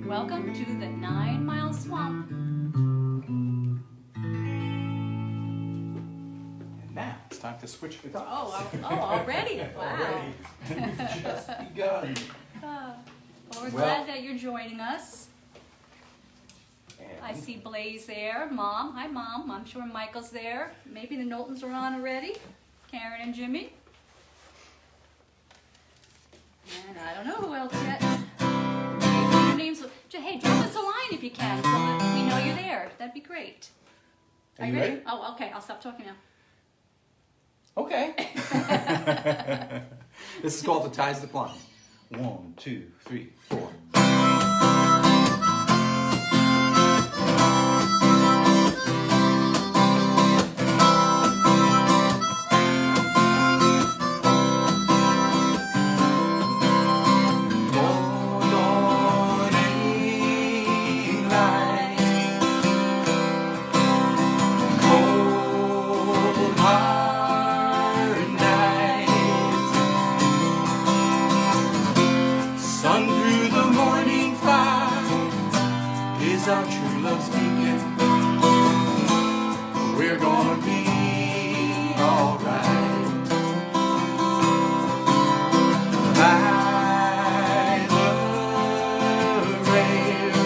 Welcome to the 9 Mile Swamp. And now it's time to switch guitars. Already? Wow. We've just begun. Well, we're glad that you're joining us. And I see Blaze there. Mom. Hi, Mom. I'm sure Michael's there. Maybe the Knowltons are on already. Karen and Jimmy. And I don't know who else yet. Your names. Hey, drop us a line if you can, so that we know you're there. That'd be great. Are you ready? Oh, okay. I'll stop talking now. Okay. This is called The Ties That Blind. 1, 2, 3, 4. Our true love's beacon. We're gonna be alright. By the rail,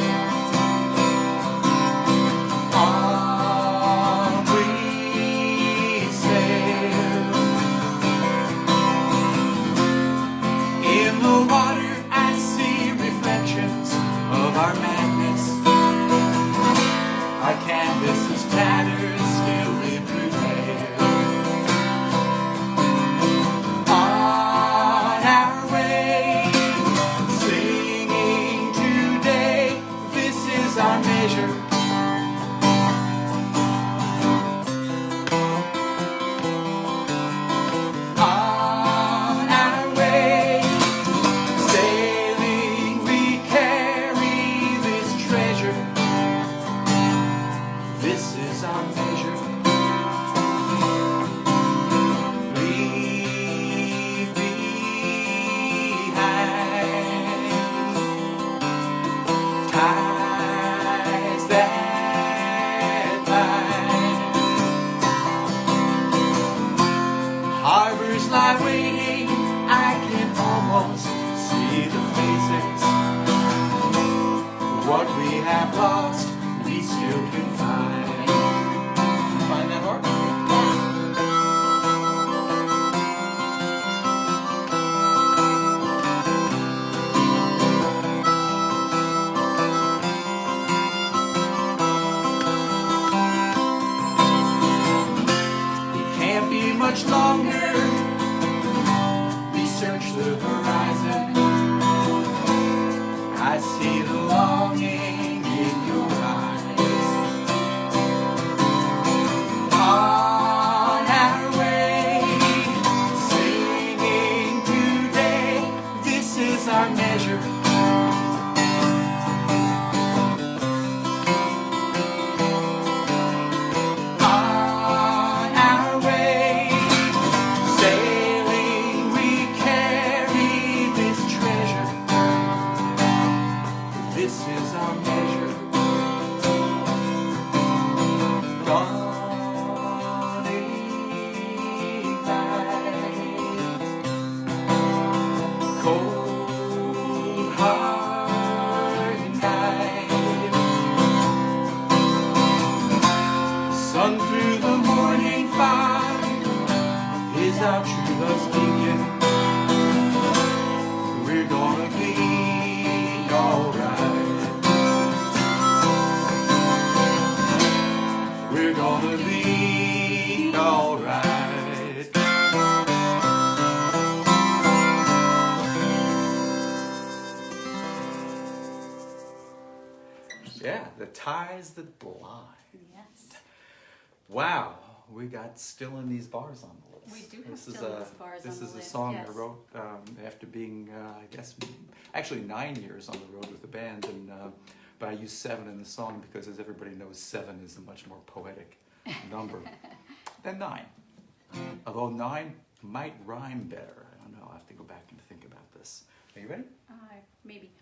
on we sail. In the water I see reflections of our madness. Our canvas is tattered, still we prevail. On our way, singing today, this is our measure. On our way, sailing, we carry this treasure. This is our measure. Leave behind ties that bind. Harbors lie waiting, I can almost see the faces. What we have lost, we still can find. Find that hard? It can't be much longer. We search the horizon. I see the longing in your eyes. On our way, singing today, this is our measure. On our way, sailing, we carry this treasure. This is our measure. Dawning light, cold hard night, sun through the morning fire is our true love's beacon. We're gonna be alright. We're gonna be alright. Yeah, The Ties That Blind. Yes. Wow, we got Still in These Bars on the list. We do have This is Still in a- These Bars on This the is a list, song yes. I wrote after being, I guess, actually 9 years on the road with the band, and but I use 7 in the song because, as everybody knows, 7 is a much more poetic number than 9. Although 9 might rhyme better. I don't know. I have to go back and think about this. Are you ready? Maybe.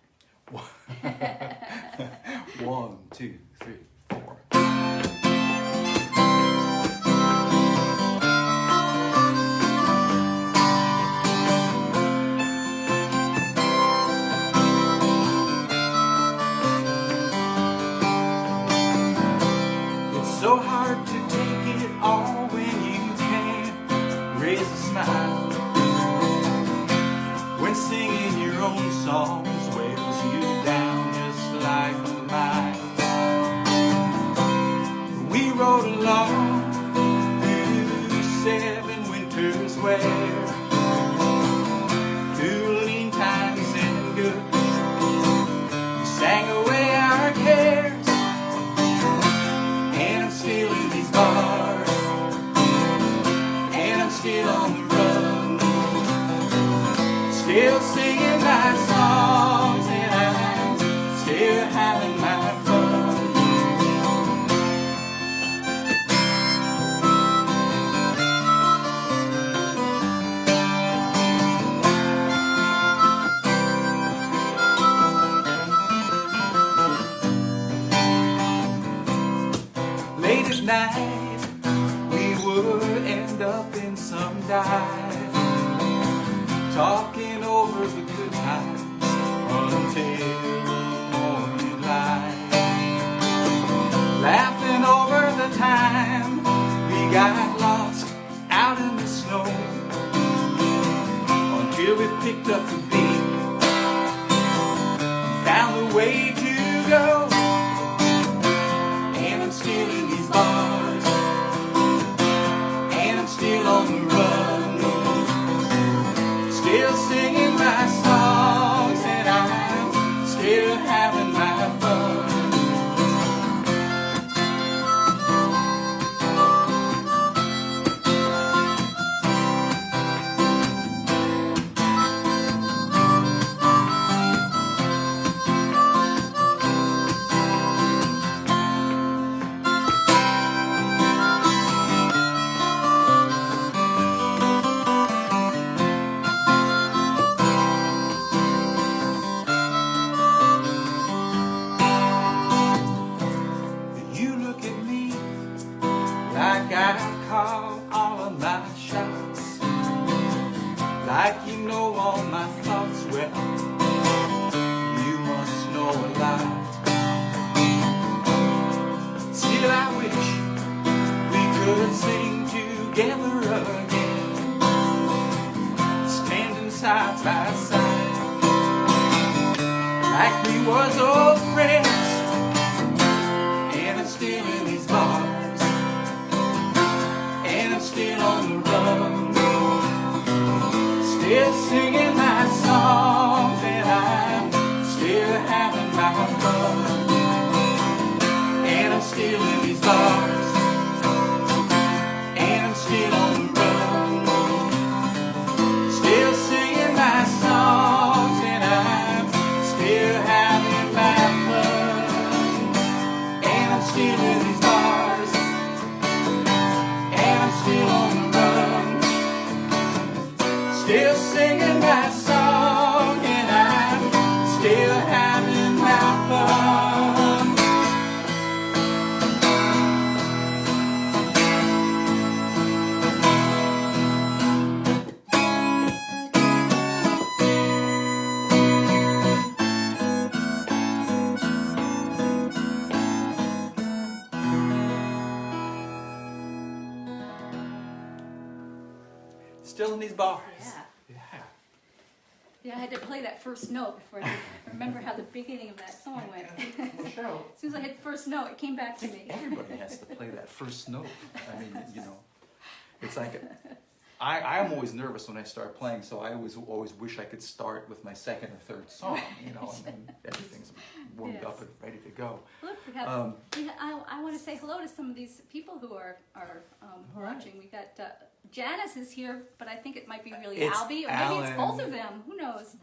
night we would end up in some dive, talking over the good times until the morning light, laughing over the time we got lost out in the snow, until we picked up the beat, found the way to go. And I'm still in these bars, and I'm still on the run, still singing my songs, and I'm still having my fun. Like I call all of my shots, like you know all my thoughts. Well, you must know a lot. Still I wish we could sing together again, standing side by side, like we was old friends. And I'm still in these bars, and I'm still on the run, still singing my songs, and I'm still having my fun. And I'm still in these bars, and I'm still on the run, still singing my songs, and I'm still having my fun. And I'm still in these bars, and I'm still on the run, still singing my song, and I'm still having my fun. Still in these bars. Yeah, I had to play that first note before I could remember how the beginning of that song went. Well, Cheryl, As soon as I hit the first note, it came back to me. everybody has to play that first note. I mean, you know, it's like I'm always nervous when I start playing, so I always wish I could start with my second or third song, you know, and then everything's warmed up and ready to go. Look, I want to say hello to some of these people who are watching. We got Janice is here, but I think it might be really It's Albie, or maybe Alan. it's both of them. Who knows?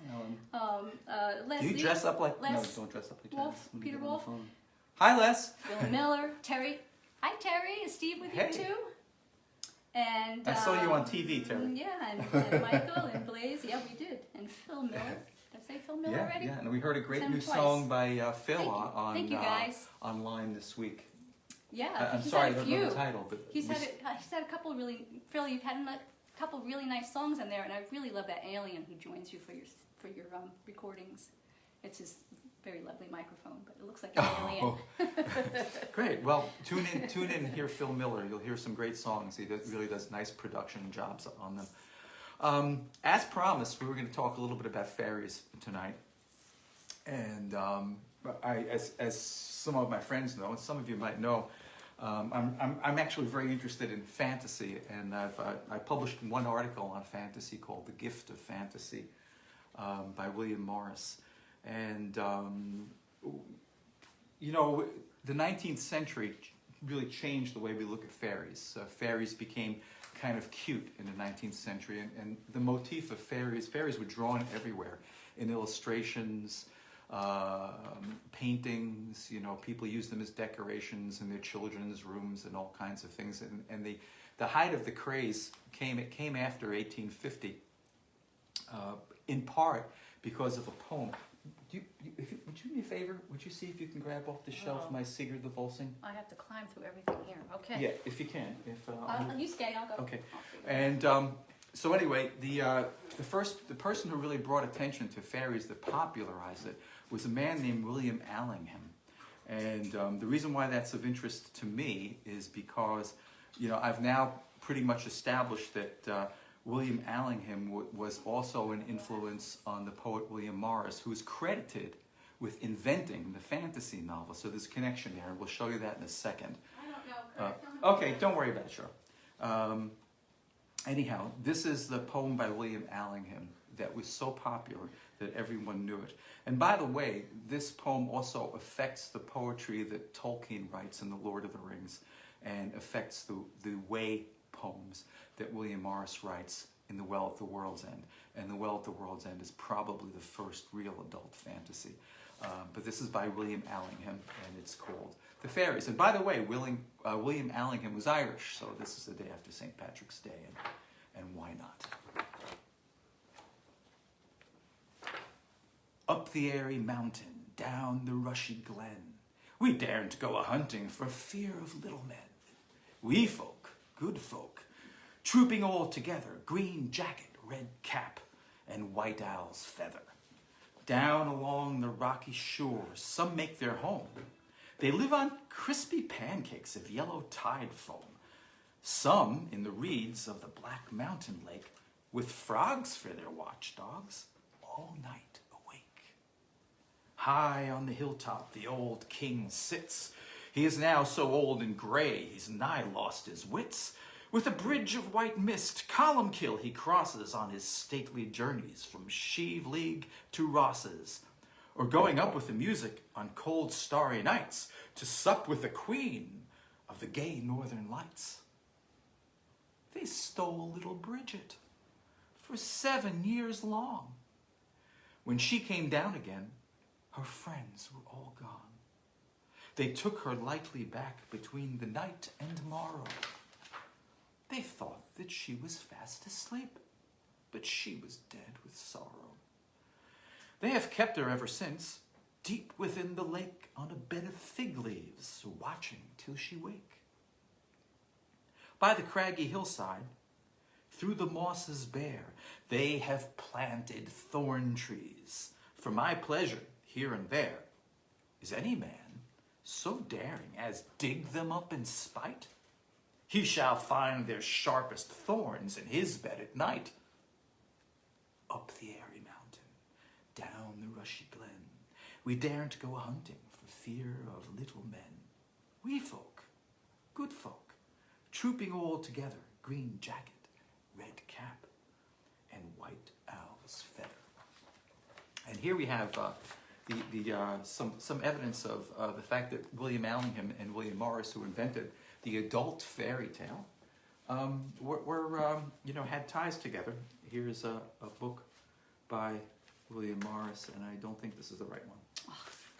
Leslie. Do you dress up like Les no? Don't dress up like Wolf, Janice. Let me Peter get on the Wolf. phone. Hi, Les. Phil Miller, Terry. Hi, Terry. Is Steve with Hey. you too? And I saw you on TV, Terry. Yeah, and Michael and Blaze. Yeah, we did. And Phil Miller. Did I say Phil Miller already? Yeah, and we heard a great Said him new twice. song by Phil Thank you, guys. online this week. Yeah, I'm he's had sorry, I a don't few. know the title, but He's had a couple of really, Phil, you've had a couple of really nice songs in there, and I really love that alien who joins you for your recordings. It's his very lovely microphone, but it looks like an alien. Great. Well, tune in and hear Phil Miller. You'll hear some great songs. He really does nice production jobs on them. As promised, we were going to talk a little bit about fairies tonight. And as some of my friends know, and some of you might know, I'm actually very interested in fantasy, and I published one article on fantasy called "The Gift of Fantasy" by William Morris. And you know, the 19th century really changed the way we look at fairies. Fairies became kind of cute in the 19th century, and the motif of fairies were drawn everywhere, in illustrations, paintings. You know, people used them as decorations in their children's rooms and all kinds of things. And the height of the craze came after 1850, in part because of a poem. Would you do me a favor? Would you see if you can grab off the shelf my Sigurd the Volsing? I have to climb through everything here. Okay. Yeah, if you can. You stay. I'll go. Okay. I'll figure it And so anyway, the person who really brought attention to fairies, that popularized it, was a man named William Allingham. And the reason why that's of interest to me is because, I've now pretty much established that William Allingham was also an influence on the poet William Morris, who is credited with inventing the fantasy novel. So there's a connection there, and we'll show you that in a second. I don't know. Okay, don't worry about it, sure. Anyhow, this is the poem by William Allingham that was so popular that everyone knew it. And by the way, this poem also affects the poetry that Tolkien writes in The Lord of the Rings, and affects the way poems that William Morris writes in The Well at the World's End. And The Well at the World's End is probably the first real adult fantasy. But this is by William Allingham, and it's called The Fairies. And by the way, William Allingham was Irish, so this is the day after St. Patrick's Day, and why not? Up the airy mountain, down the rushy glen, we daren't go a-hunting for fear of little men. We folk, good folk, trooping all together, green jacket, red cap, and white owl's feather. Down along the rocky shore, some make their home. They live on crispy pancakes of yellow tide foam. Some in the reeds of the black mountain lake, with frogs for their watchdogs, all night awake. High on the hilltop the old king sits. He is now so old and gray, he's nigh lost his wits. With a bridge of white mist, Columkill he crosses on his stately journeys from Sheave League to Ross's, or going up with the music on cold starry nights to sup with the queen of the gay northern lights. They stole little Bridget for 7 years long. When she came down again, her friends were all gone. They took her lightly back between the night and morrow. They thought that she was fast asleep, but she was dead with sorrow. They have kept her ever since, deep within the lake on a bed of fig leaves, watching till she wake. By the craggy hillside, through the mosses bare, they have planted thorn trees. For my pleasure, here and there, is any man so daring as dig them up in spite? He shall find their sharpest thorns in his bed at night. Up the airy mountain, down the rushy glen, we daren't go hunting for fear of little men. We folk, good folk, trooping all together, green jacket, red cap, and white owl's feather. And here we have some evidence of the fact that William Allingham and William Morris, who invented the adult fairy tale, had ties together. Here's a book by William Morris, and I don't think this is the right one.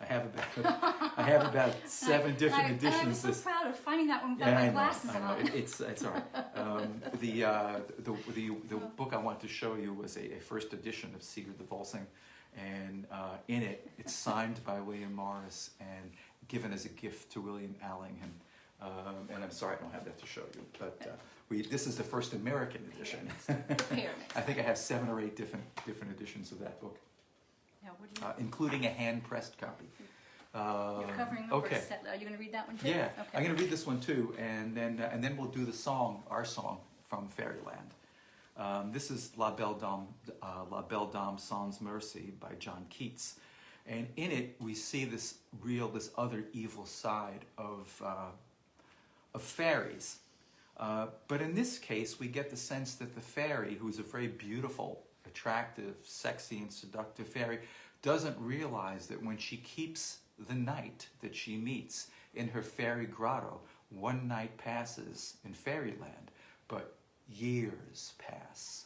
I have about 7 different editions. I was so proud of finding that one without my glasses I know. on. It's all right. The book I want to show you was a first edition of Sigurd the Volsing, and in it, it's signed by William Morris and given as a gift to William Allingham. And I'm sorry I don't have that to show you, but this is the first American edition. I think I have 7 or 8 different editions of that book. Now, what do you including a hand-pressed copy. You're covering the okay. first set. Are you going to read that one too? Yeah, okay. I'm going to read this one too, and then we'll do the song, our song from Fairyland. This is La Belle Dame Sans Merci by John Keats, and in it we see this other evil side of fairies. But in this case, we get the sense that the fairy, who's a very beautiful, attractive, sexy, and seductive fairy, doesn't realize that when she keeps the night that she meets in her fairy grotto, one night passes in fairyland, but years pass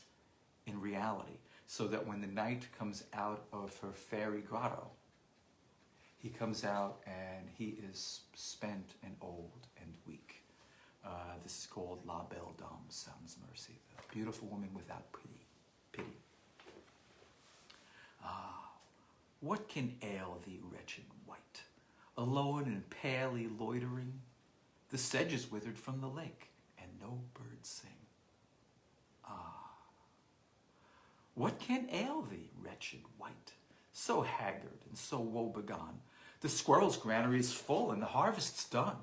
in reality, so that when the knight comes out of her fairy grotto, he comes out and he is spent and old and weak. This is called La Belle Dame Sans Merci, the beautiful woman without pity. Ah, what can ail thee, wretched wretched wight, alone and palely loitering. The sedges withered from the lake, and no birds sing. Ah, what can ail thee, wretched wight, so haggard and so woebegone? The squirrel's granary is full, and the harvest's done.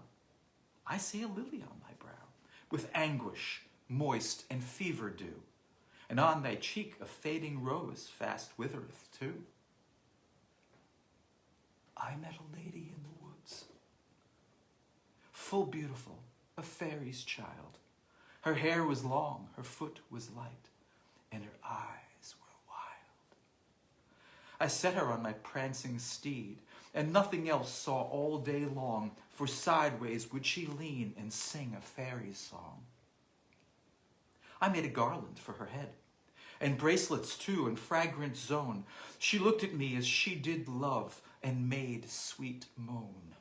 I see a lily on thy brow, with anguish, moist and fever dew, and on thy cheek a fading rose fast withereth too. I met a lady in the woods, full beautiful, a fairy's child. Her hair was long, her foot was light, and her eyes were wild. I set her on my prancing steed, and nothing else saw all day long, for sideways would she lean and sing a fairy's song. I made a garland for her head, and bracelets too, and fragrant zone. She looked at me as she did love, and made sweet moan.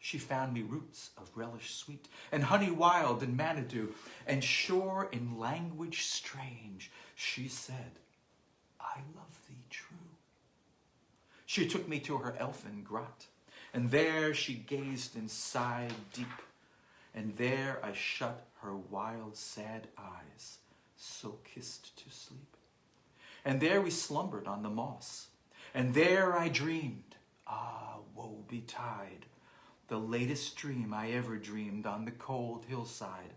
She found me roots of relish sweet, and honey wild and manitou, and sure in language strange, she said, I love thee true. She took me to her elfin grot, and there she gazed and sighed deep, and there I shut her wild, sad eyes, so kissed to sleep. And there we slumbered on the moss, and there I dreamed, ah, woe betide, the latest dream I ever dreamed on the cold hillside.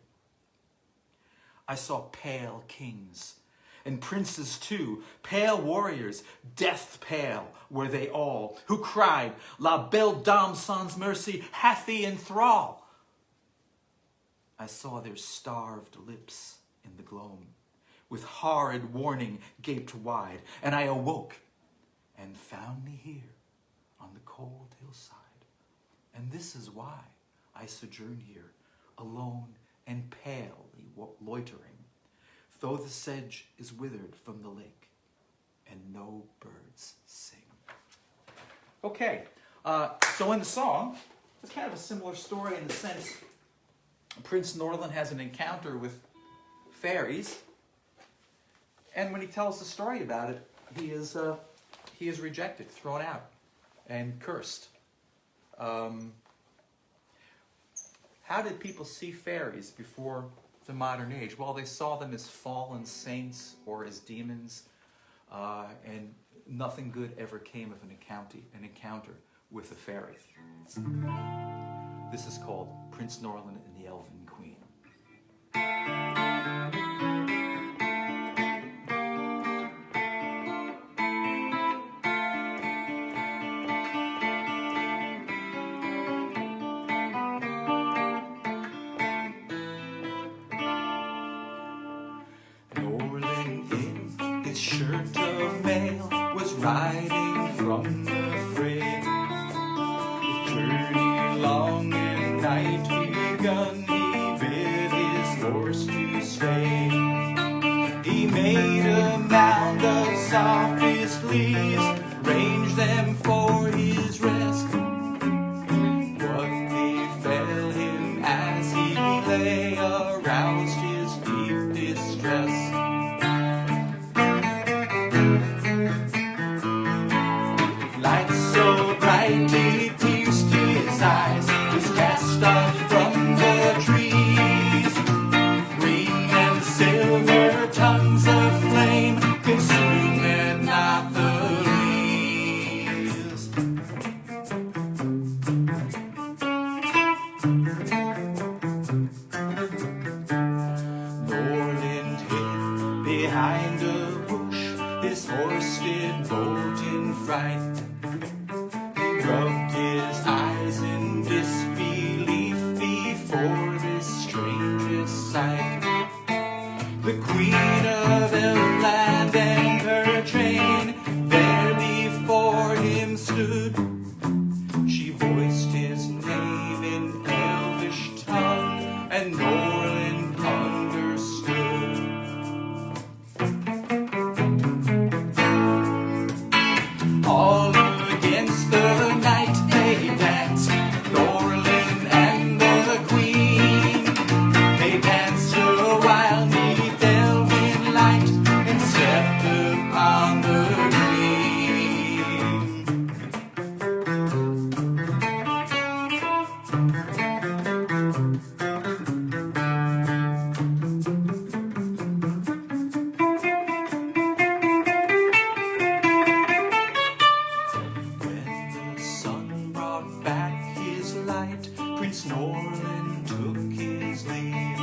I saw pale kings, and princes too, pale warriors, death pale were they all, who cried, La belle dame sans mercy hath thee in thrall. I saw their starved lips in the gloam, with horrid warning gaped wide, and I awoke, and found me here on the cold hillside. And this is why I sojourn here, alone and palely loitering, though the sedge is withered from the lake, and no birds sing. Okay, so in the song, it's kind of a similar story in the sense Prince Norlin has an encounter with fairies, and when he tells the story about it, he is rejected, thrown out, and cursed. How did people see fairies before the modern age? Well, they saw them as fallen saints or as demons, and nothing good ever came of an encounter with a fairy. This is called Prince Norlin and the Elven Queen. Norlin in his shirt of mail was riding from the fray. The journey long and night begun, he bid his horse to stay. He made a mound of softest leaves, ranged them for his rest. What befell him as he lay aroused his deep distress. Light so bright it pierced his eyes, was cast off from the trees. Green and silver tongues of flame consumed not the leaves. Norlin hid behind a bush, his horse did bolt in fright. He rubbed his eyes in disbelief before this strangest sight. The Queen of Elven and her train there before him stood. She voiced his name in elvish tongue, and Norlin understood. All against the night they danced, Norlin and the Queen. They danced a while 'neath elven light and slept upon the green. back his light, Prince Norlin took his leave.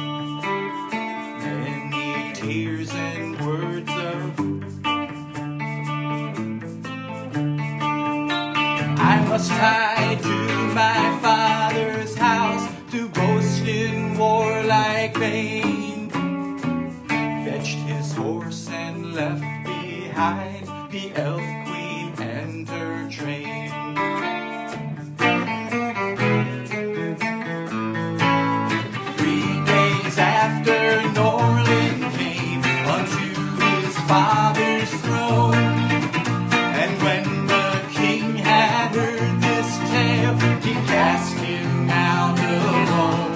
Many tears and words of I must hie to my father's house to boast in warlike vein. Fetched his horse and left behind the elf queen and her train. 3 days after Norlin came unto his father's throne, and when the king had heard this tale, he cast him out alone.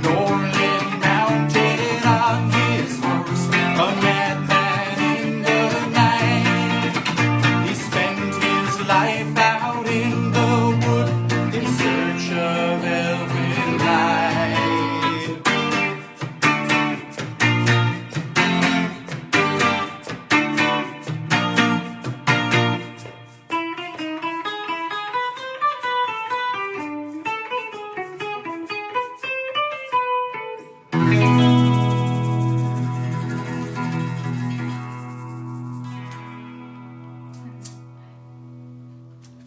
Norlin mounted on his horse, a madman in the night. He spent his life out in the wood in search of elven light.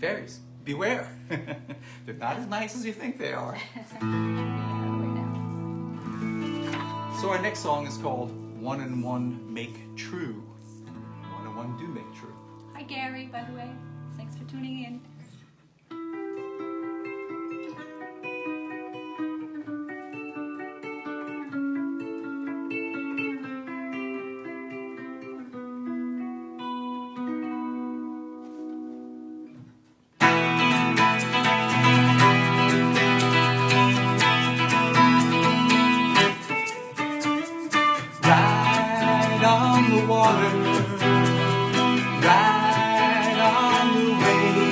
Fairies, beware. They're not as nice as you think they are. So our next song is called 1 and 1 Make True. 1 and 1 do make true. Hi, Gary, by the way. Thanks for tuning in. Ride on the water, ride on the waves.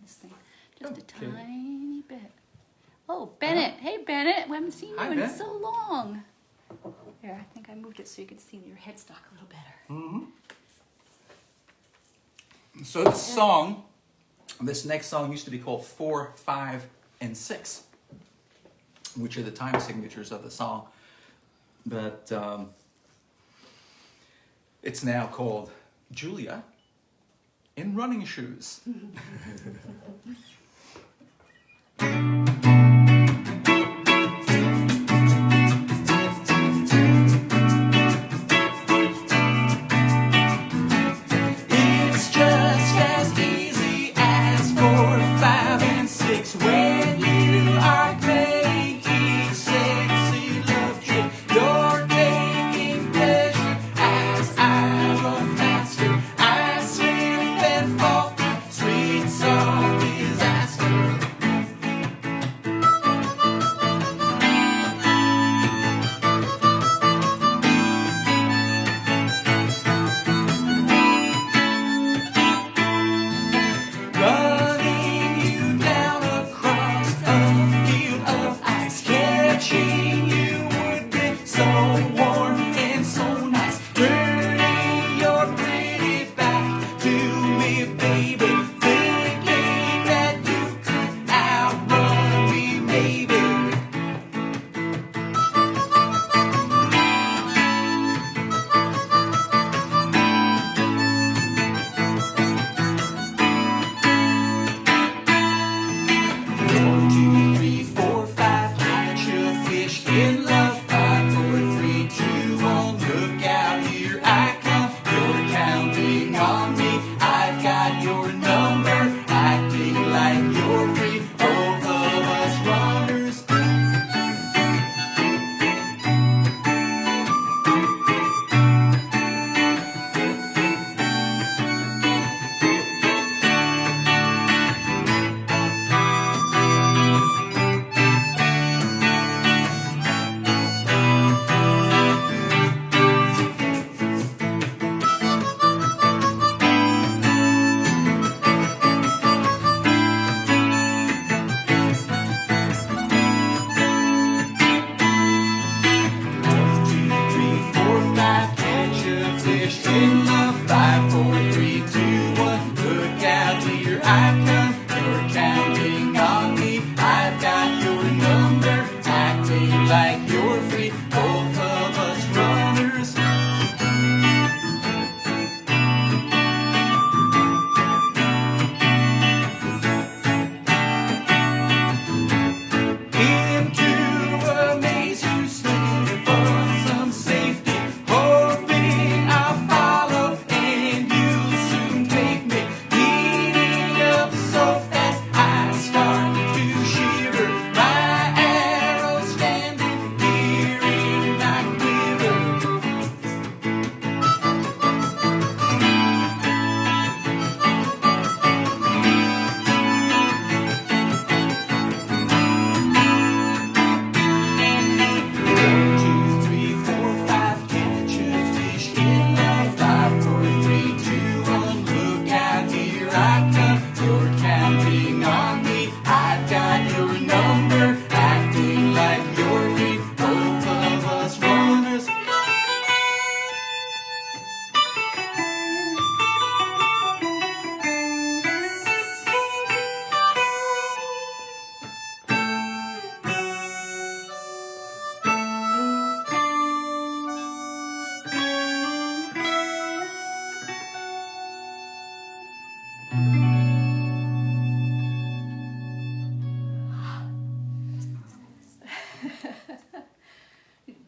this thing just a Okay. tiny bit. Oh, Bennett. Hey, Bennett. We haven't seen you Hi, in Bennett. so long. There, I think I moved it so you could see your headstock a little better. So this next song used to be called 4, 5, and 6, which are the time signatures of the song. But it's now called Julia in Running Shoes. It's just as easy as 4, 5, and 6 when you are playing each sexy love trick. You're taking pleasure as I run faster. I slip and fall, sweet song disaster. Running you down across a field of ice, catching you would be so warm and so nice. Turning your pretty back to me, baby, thinking that you could outrun me, maybe. One, 2, 3, 4, 5, catch a fish in love. 5, 4, 3, 2, 1, look out, here I come. You're counting on me, I've got your number. Acting like you're free, both of us runners.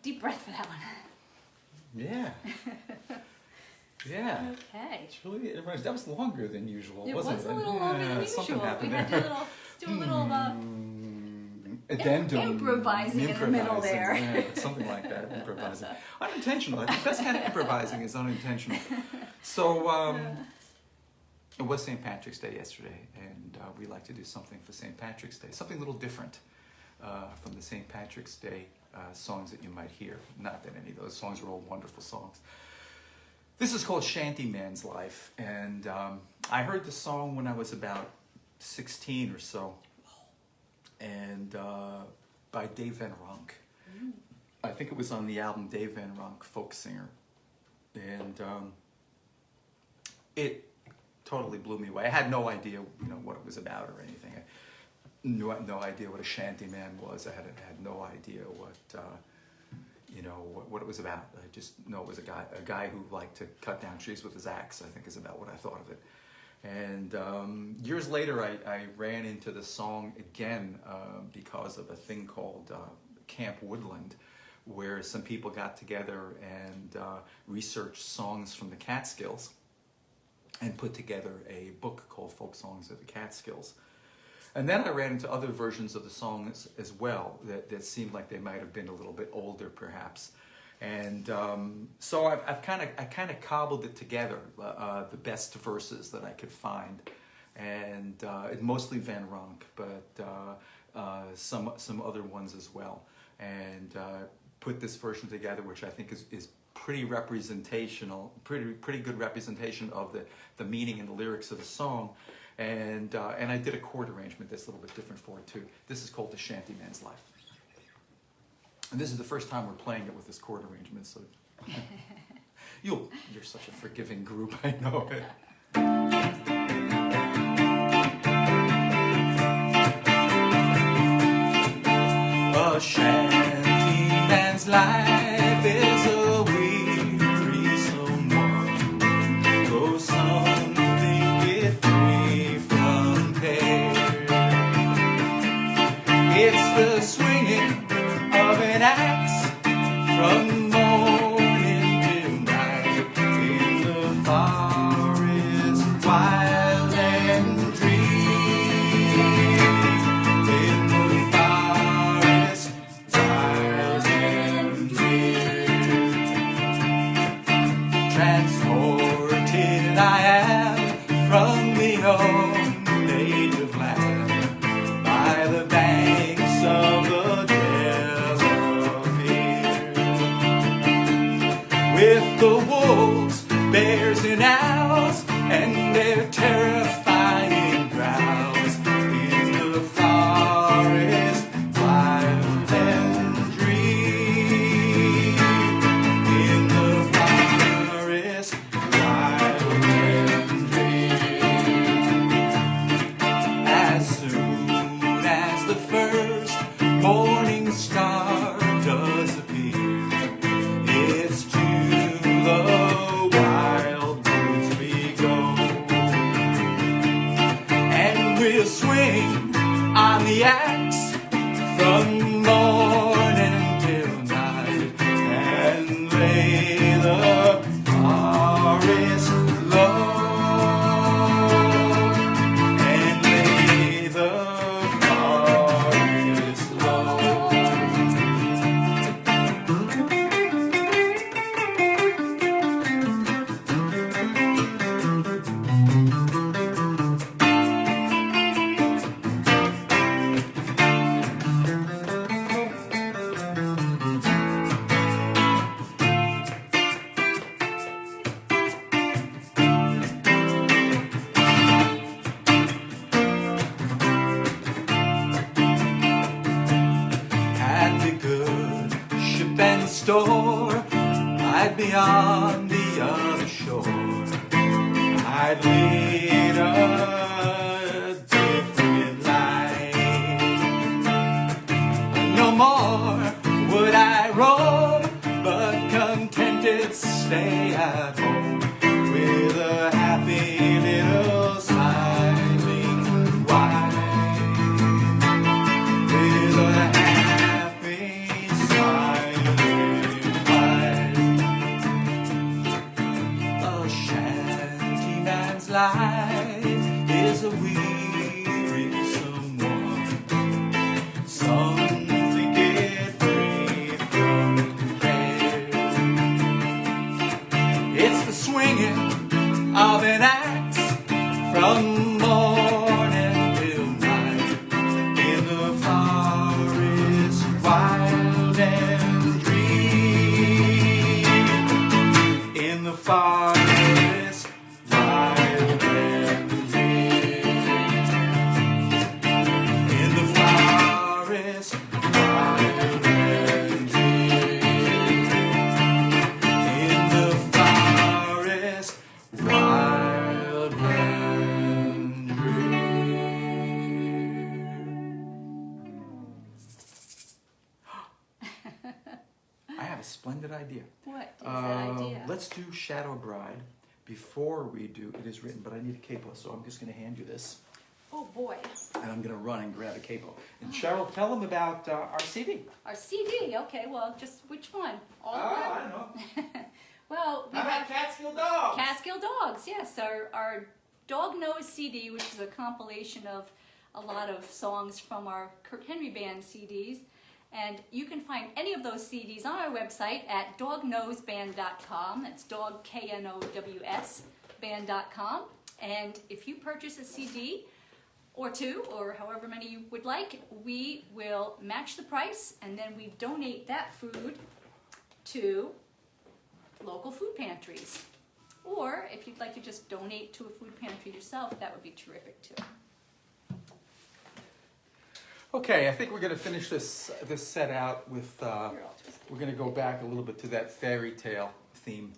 Deep breath for that one. Yeah. Yeah. Okay. It's really, that was longer than usual, It wasn't was it? a little longer than something usual. We happened had there. to do a little addendum. improvising in the middle there. Yeah, something like that. Improvising. Unintentional. I think best kind of improvising is unintentional. So, it was St. Patrick's Day yesterday, and we like to do something for St. Patrick's Day, something a little different from the St. Patrick's Day songs that you might hear. Not that any of those songs are all wonderful songs. This is called Shanty Man's Life, and I heard the song when I was about 16 or so, and by Dave Van Ronk. I think it was on the album Dave Van Ronk, Folk Singer, and it totally blew me away. I had no idea, what it was about or anything. I no idea what a Shanty Man was. I had no idea what what it was about. I just know it was a guy who liked to cut down trees with his axe, I think is about what I thought of it. And years later, I ran into the song again because of a thing called Camp Woodland, where some people got together and researched songs from the Catskills and put together a book called Folk Songs of the Catskills. And then I ran into other versions of the songs as well that seemed like they might have been a little bit older, perhaps. And so I kind of cobbled it together, the best verses that I could find, and mostly Van Ronk, but some other ones as well, and put this version together, which I think is pretty representational, pretty good representation of the meaning and the lyrics of the song. And I did a chord arrangement that's a little bit different for it too. This is called The Shanty Man's Life. And this is the first time we're playing it with this chord arrangement, so you're such a forgiving group, I know it. A shanty man's life is a wearisome one, though some think it free from care. It's the swinging of an axe from morning till night in the forest, wild and free. In the forest, wild and free. Transported I am from the old native land by the banks of the with the wolves, bears, and owls, and their terrifying growls in the forest, wild and free. In the forest, wild and free. As soon as the first morning star does appear, it's to the wild woods we go, and we'll swing on the axe from morning till night and lay the forest low, and lay the forest low. Had the good ship and store, I'd be on the other shore. I'd lead a different life. No more would I roam, but contented stay at home with a happy little smiling wife. With a happy smiling wife. A shanty man's life is a wearisome one. Some think it free from care. It's the swinging of an axe from morning till night in the forest, wild and free. In the forest, wild and free. let's do Shadowbride before we do It Is Written, but I need a capo, so I'm just going to hand you this. Oh boy. And I'm going to run and grab a capo. And Cheryl, tell them about our CD. Our CD, okay, well, just which one? All of them? I don't know. Well, we How have about Catskill Dogs? Catskill Dogs, yes, our Dog Nose CD, which is a compilation of a lot of songs from our Kirk Henry Band CDs. And you can find any of those CDs on our website at dognoseband.com. That's dog, K-N-O-W-S, band.com. And if you purchase a CD or two, or however many you would like, we will match the price, and then we donate that food to local food pantries. Or if you'd like to just donate to a food pantry yourself, that would be terrific too. Okay, I think we're going to finish this set out with, Here, I'll just- we're going to go back a little bit to that fairy tale theme.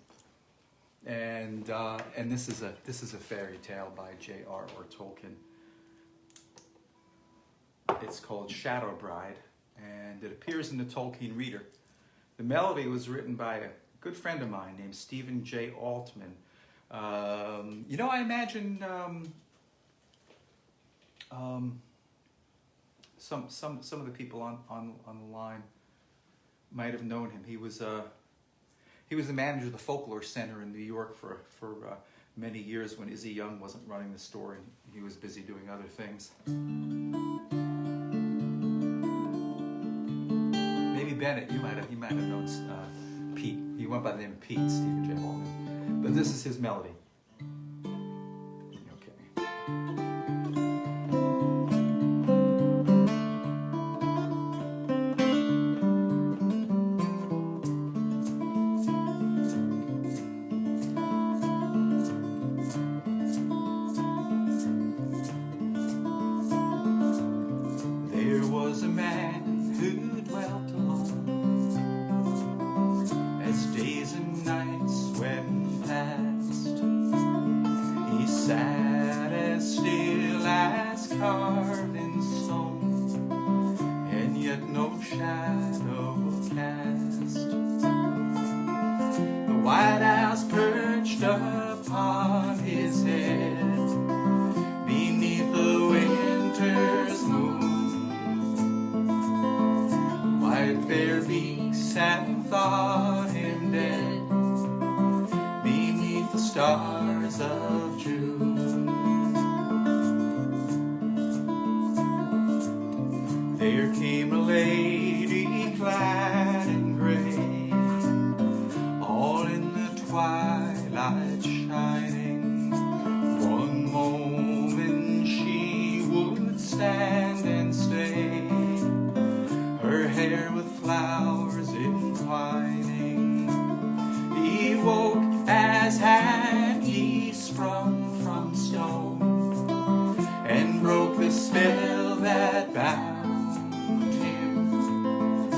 And this is a fairy tale by J.R.R.Tolkein. It's called Shadowbride, and it appears in the Tolkien Reader. The melody was written by a good friend of mine named J.R.R.Altman. I imagine some of the people on the line might have known him. He was the manager of the Folklore Center in New York for many years when Izzy Young wasn't running the store and he was busy doing other things. Maybe Bennett, he might have known Pete. He went by the name of Pete, Stephen J. Altman. But this is his melody. Okay. There was a man who dwelt alone as days and nights went past. He sat as still as carved in stone, and yet no shadow cast. The White House perched upon his head beneath the winter's moon. White bear beaks and thought him dead beneath the stars of June. There came a lady clad in gray, all in the twilight shining. One moment she would stand and stay, her hair with flowers entwining. He woke as had he sprung from stone, and broke the spell that bound him.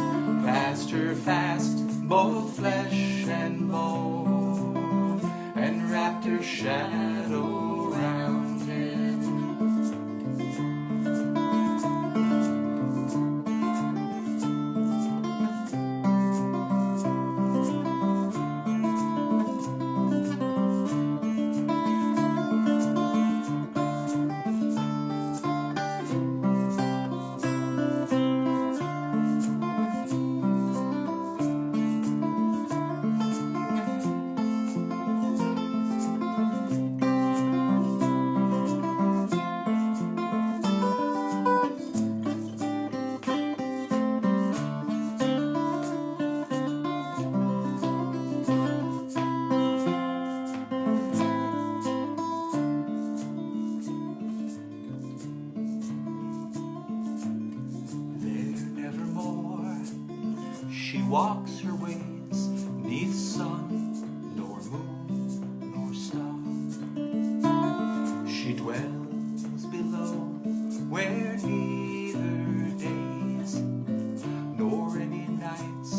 Fast her fast, both flesh and bone, and wrapped her shadow round him. Walks her ways, neath sun, nor moon, nor star. She dwells below, where neither days nor any nights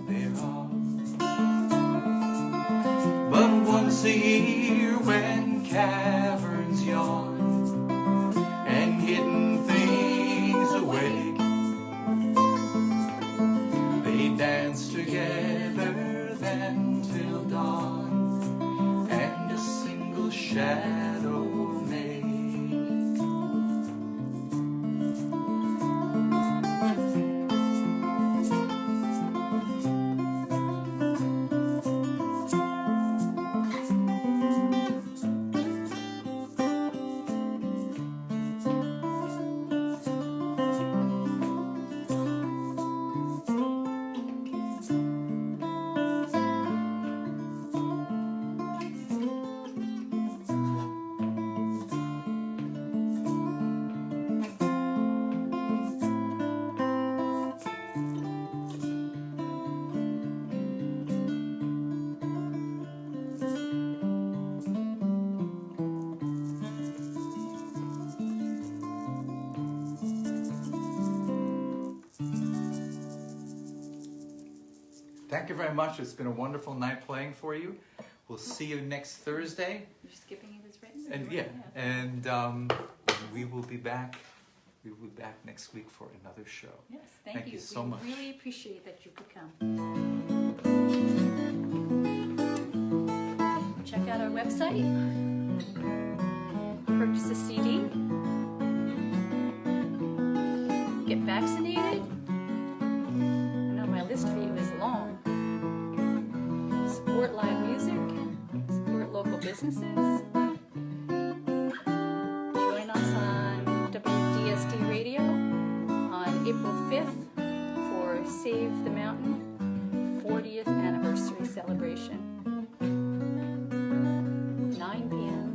there are. But once a year, when caverns yawn and hidden things awake, dance together then till dawn. shadow make. Thank you very much. It's been a wonderful night playing for you. We'll see you next Thursday. You're skipping it as written? And yeah, and we will be back. We will be back next week for another show. Yes, thank you so much. We really appreciate that you could come. Check out our website. Purchase a CD. Get vaccinated. I know my list for you is long. Support live music. Support local businesses. Join us on WDSD Radio on April 5th for Save the Mountain 40th anniversary celebration. 9 p.m.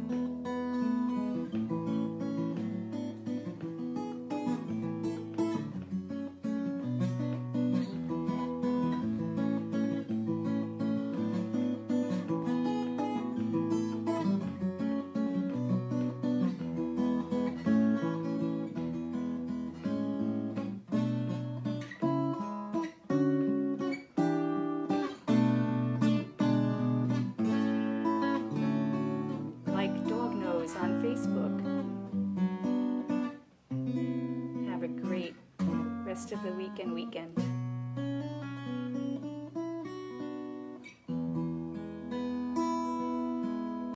Like Dog Nose on Facebook. Have a great rest of the week and weekend.